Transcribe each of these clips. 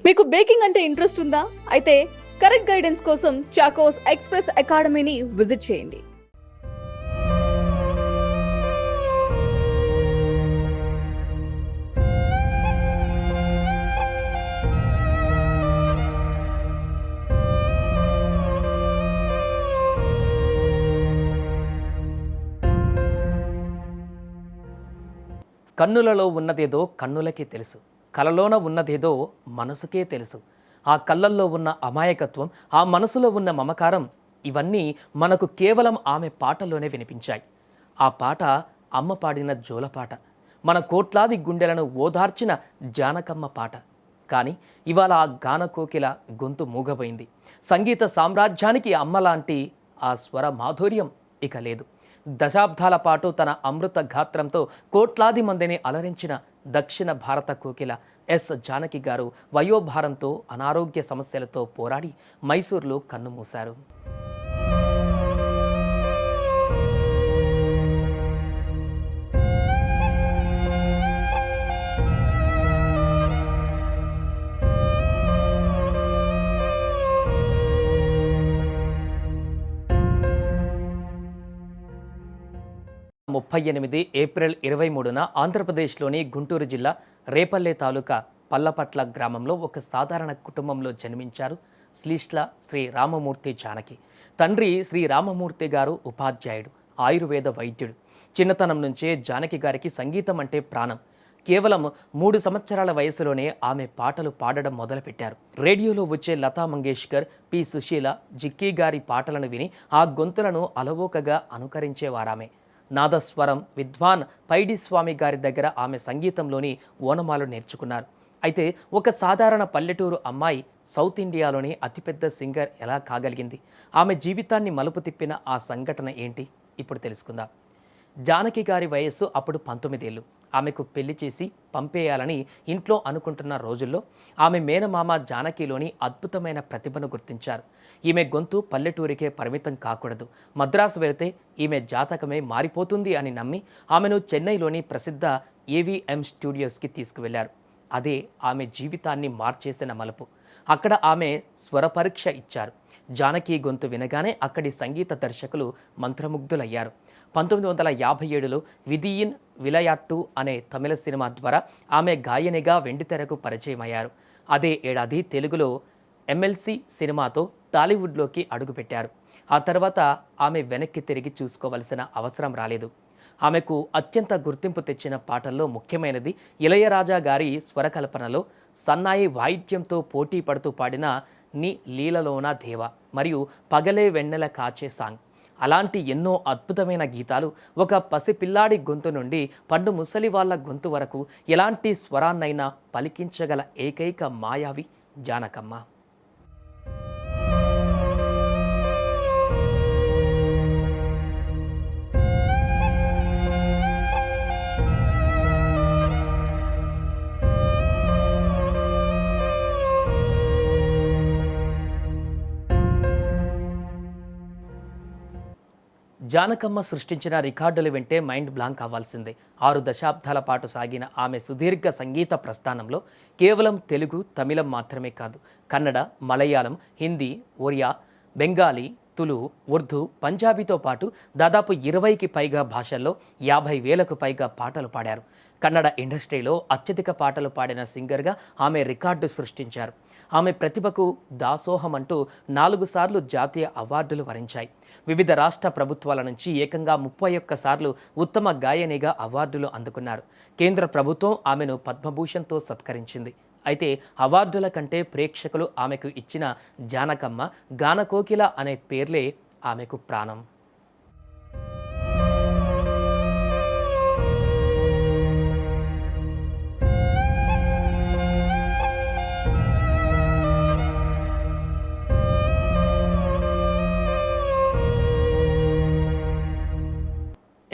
మీకు బేకింగ్ అంటే ఇంట్రెస్ట్ ఉందా? అయితే కరెక్ట్ గైడెన్స్ కోసం చాకోస్ ఎక్స్‌ప్రెస్ అకాడమీని విజిట్ చేయండి. కన్నులలో ఉన్నదేదో కన్నులకే తెలుసు, కలలోన ఉన్నదేదో మనసుకే తెలుసు. ఆ కళ్ళల్లో ఉన్న అమాయకత్వం, ఆ మనసులో ఉన్న మమకారం, ఇవన్నీ మనకు కేవలం ఆమె పాటల్లోనే వినిపించాయి. ఆ పాట అమ్మ పాడిన జోలపాట, మన కోట్లాది గుండెలను ఓదార్చిన జానకమ్మ పాట. కానీ ఇవాళ ఆ గాన కోకిల గొంతు మూగబోయింది. సంగీత సామ్రాజ్యానికి అమ్మలాంటి ఆ స్వర మాధుర్యం ఇక లేదు. దశాబ్దాల పాటు తన అమృత గాత్రంతో కోట్లాది మందిని అలరించిన దక్షిణ భారత కోకిల ఎస్ జానకి గారు వయోభారంతో అనారోగ్య సమస్యలతో పోరాడి మైసూర్లో కన్నుమూశారు. 38 ఏప్రిల్ 23న ఆంధ్రప్రదేశ్లోని గుంటూరు జిల్లా రేపల్లె తాలూకా పల్లపట్ల గ్రామంలో ఒక సాధారణ కుటుంబంలో జన్మించారు శ్లీష్ల శ్రీ రామమూర్తి జానకి. తండ్రి శ్రీ రామమూర్తి గారు ఉపాధ్యాయుడు, ఆయుర్వేద వైద్యుడు. చిన్నతనం నుంచే జానకి గారికి సంగీతం అంటే ప్రాణం. కేవలం 3 సంవత్సరాల వయసులోనే ఆమె పాటలు పాడడం మొదలుపెట్టారు. రేడియోలో వచ్చే లతా మంగేష్కర్, పి సుశీల, జిక్కీ గారి పాటలను విని ఆ గొంతులను అలవోకగా అనుకరించేవారామె. నాదస్వరం విద్వాన్ పైడి స్వామి గారి దగ్గర ఆమె సంగీతంలోని ఓనమాలు నేర్చుకున్నారు. అయితే ఒక సాధారణ పల్లెటూరు అమ్మాయి సౌత్ ఇండియాలోని అతిపెద్ద సింగర్ ఎలా కాగలిగింది? ఆమె జీవితాన్ని మలుపు తిప్పిన ఆ సంఘటన ఏంటి? ఇప్పుడు తెలుసుకుందాం. జానకి గారి వయస్సు అప్పుడు 19 ఏళ్ళు. ఆమెకు పెళ్లి చేసి పంపేయాలని ఇంట్లో అనుకుంటున్న రోజుల్లో ఆమె మేనమామ జానకిలోని అద్భుతమైన ప్రతిభను గుర్తించారు. ఈమె గొంతు పల్లెటూరికే పరిమితం కాకూడదు, మద్రాసు వెళితే ఈమె జాతకమే మారిపోతుంది అని నమ్మి ఆమెను చెన్నైలోని ప్రసిద్ధ ఏవిఎం స్టూడియోస్కి తీసుకువెళ్లారు. అదే ఆమె జీవితాన్ని మార్చేసిన మలుపు. అక్కడ ఆమె స్వర పరీక్ష ఇచ్చారు. జానకి గొంతు వినగానే అక్కడి సంగీత దర్శకులు మంత్రముగ్ధులయ్యారు. 1957లో విధియిన్ విలయాట్టు అనే తమిళ సినిమా ద్వారా ఆమె గాయనిగా వెండితెరకు పరిచయమయ్యారు. అదే ఏడాది తెలుగులో ఎమ్మెల్సీ సినిమాతో టాలీవుడ్లోకి అడుగుపెట్టారు. ఆ తర్వాత ఆమె వెనక్కి తిరిగి చూసుకోవలసిన అవసరం రాలేదు. ఆమెకు అత్యంత గుర్తింపు తెచ్చిన పాటల్లో ముఖ్యమైనది ఇళయరాజా గారి స్వరకల్పనలో సన్నాయి వాయిద్యంతో పోటీ పడుతూ పాడిన నీ లీలలోన దేవ మరియు పగలే వెన్నెల కాచే సాంగ్. అలాంటి ఎన్నో అద్భుతమైన గీతాలు ఒక పసిపిల్లాడి గొంతు నుండి పండు ముసలి వాళ్ళ గొంతు వరకు ఎలాంటి స్వరాన్నైనా పలికించగల ఏకైక మాయావి జానకమ్మ. జానకమ్మ సృష్టించిన రికార్డులు వింటే మైండ్ బ్లాంక్ అవ్వాల్సిందే. 6 దశాబ్దాల పాటు సాగిన ఆమె సుదీర్ఘ సంగీత ప్రస్థానంలో కేవలం తెలుగు, తమిళం మాత్రమే కాదు, కన్నడ, మలయాళం, హిందీ, ఒరియా, బెంగాలీ, తులు, ఉర్దూ, పంజాబీతో పాటు దాదాపు 20కి పైగా భాషల్లో 50,000కు పైగా పాటలు పాడారు. కన్నడ ఇండస్ట్రీలో అత్యధిక పాటలు పాడిన సింగర్గా ఆమె రికార్డు సృష్టించారు. ఆమె ప్రతిభకు దాసోహం అంటూ 4 సార్లు జాతీయ అవార్డులు వరించాయి. వివిధ రాష్ట్ర ప్రభుత్వాల నుంచి ఏకంగా 31 సార్లు ఉత్తమ గాయనిగా అవార్డులు అందుకున్నారు. కేంద్ర ప్రభుత్వం ఆమెను పద్మభూషణ్తో సత్కరించింది. అయితే అవార్డుల కంటే ప్రేక్షకులు ఆమెకు ఇచ్చిన జానకమ్మ, గానకోకిల అనే పేర్లే ఆమెకు ప్రాణం.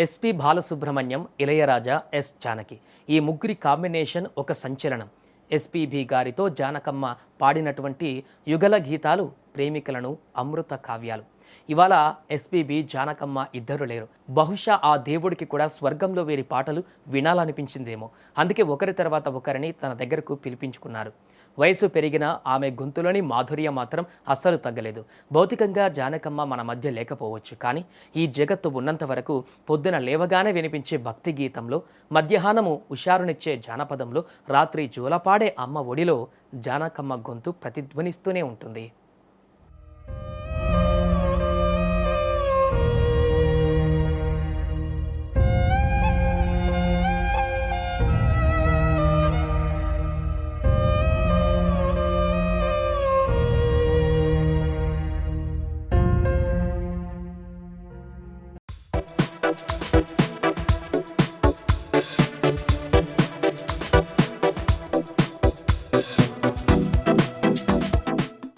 ఎస్పి బాలసుబ్రహ్మణ్యం, ఇళయరాజా, ఎస్ జానకి, ఈ ముగ్గురి కాంబినేషన్ ఒక సంచలనం. ఎస్పీబి గారితో జానకమ్మ పాడినటువంటి యుగల గీతాలు ప్రేమికులను అమృత కావ్యాలు. ఇవాళ ఎస్పీబి, జానకమ్మ ఇద్దరు లేరు. బహుశా ఆ దేవుడికి కూడా స్వర్గంలో వీరి పాటలు వినాలనిపించిందేమో. అందుకే ఒకరి తర్వాత ఒకరిని తన దగ్గరకు పిలిపించుకున్నారు. వయసు పెరిగిన ఆమె గొంతులోని మాధుర్యం మాత్రం అస్సలు తగ్గలేదు. భౌతికంగా జానకమ్మ మన మధ్య లేకపోవచ్చు, కానీ ఈ జగత్తు ఉన్నంత వరకు పొద్దున లేవగానే వినిపించే భక్తి గీతంలో, మధ్యాహ్నము హుషారునిచ్చే జానపదంలో, రాత్రి జూలపాడే అమ్మ ఒడిలో జానకమ్మ గొంతు ప్రతిధ్వనిస్తూనే ఉంటుంది.